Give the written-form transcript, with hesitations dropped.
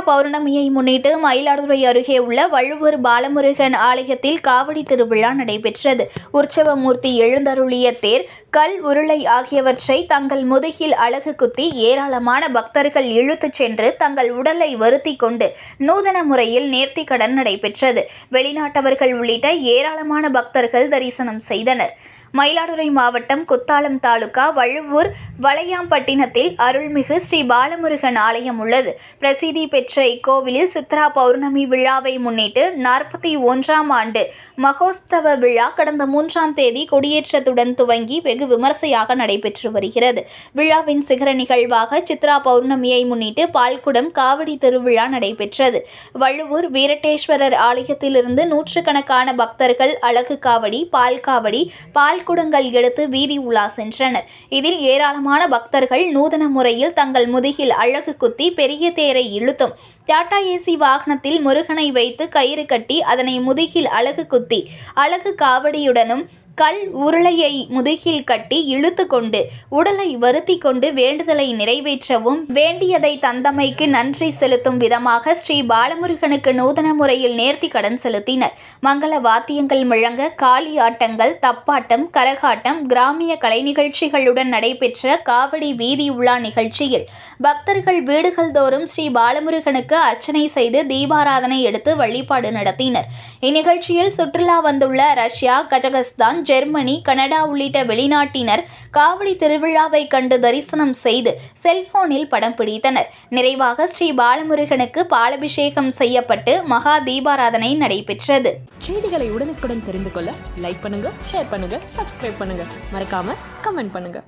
பௌர்ணமியை முன்னிட்டு மயிலாடுதுறை அருகே உள்ள வள்ளுவர் பாலமுருகன் ஆலயத்தில் காவடி திருவிழா நடைபெற்றது. உற்சவமூர்த்தி எழுந்தருளிய தேர், கல் உருளை ஆகியவற்றை தங்கள் முதுகில் அலகு குத்தி ஏராளமான பக்தர்கள் இழுத்துச் சென்று தங்கள் உடலை வருத்திக் கொண்டு நூதன முறையில் நேர்த்திக்கடன் நடைபெற்றது. வெளிநாட்டவர்கள் உள்ளிட்ட ஏராளமான பக்தர்கள் தரிசனம் செய்தனர். மயிலாடுதுறை மாவட்டம் குத்தாலம் தாலுகா வள்ளுவூர் வளையாம்பட்டினத்தில் அருள்மிகு ஸ்ரீ பாலமுருகன் ஆலயம் உள்ளது. பிரசித்தி பெற்ற இக்கோவிலில் சித்ரா பௌர்ணமி விழாவை முன்னிட்டு 41ஆம் ஆண்டு மகோத்சவ விழா கடந்த 3ஆம் தேதி கொடியேற்றத்துடன் துவங்கி வெகு விமர்சையாக நடைபெற்று வருகிறது. விழாவின் சிகர நிகழ்வாக சித்ரா பௌர்ணமியை முன்னிட்டு பால்குடம் காவடி திருவிழா நடைபெற்றது. வள்ளுவூர் வீரட்டேஸ்வரர் ஆலயத்திலிருந்து நூற்றுக்கணக்கான பக்தர்கள் அலகு காவடி, பால் காவடி, பால்குடங்கள் எடுத்து வீதி உலா சென்றனர். இதில் ஏராளமான பக்தர்கள் நூதன முறையில் தங்கள் முதுகில் அலகு குத்தி பெரிய தேரை இழுத்தும், டாடா ஏசி வாகனத்தில் முருகனை வைத்து கயிறு கட்டி அதனை முதுகில் அலகு குத்தி அலகு காவடியுடனும் கல் உருளையை முதுகில் கட்டி இழுத்து கொண்டு உடலை வருத்தி கொண்டு வேண்டுதலை நிறைவேற்றவும், வேண்டியதை தந்தமைக்கு நன்றி செலுத்தும் விதமாக ஸ்ரீ பாலமுருகனுக்கு நூதன முறையில் நேர்த்தி கடன் செலுத்தினர். மங்கள வாத்தியங்கள் முழங்க காளி ஆட்டங்கள், தப்பாட்டம், கரகாட்டம், கிராமிய கலை நிகழ்ச்சிகளுடன் நடைபெற்ற காவடி வீதி உலா நிகழ்ச்சியில் பக்தர்கள் வீடுகள் தோறும் ஸ்ரீ பாலமுருகனுக்கு அர்ச்சனை செய்து தீபாராதனை எடுத்து வழிபாடு நடத்தினர். இந்நிகழ்ச்சியில் சுற்றுலா வந்துள்ள ரஷ்யா, கஜகஸ்தான், ஜெர்மனி, கனடா உள்ளிட்ட வெளிநாட்டினர் காவடி திருவிழாவை கண்டு தரிசனம் செய்து செல்போனில் படம் பிடித்தனர். நிறைவாக ஸ்ரீ பாலமுருகனுக்கு பாலபிஷேகம் செய்யப்பட்டு மகா தீபாராதனை நடைபெற்றது. செய்திகளை உடனுக்குடன் தெரிந்து கொள்ள லைக் பண்ணுங்க, ஷேர் பண்ணுங்க, சப்ஸ்கிரைப் பண்ணுங்க, மறக்காம கமெண்ட் பண்ணுங்க.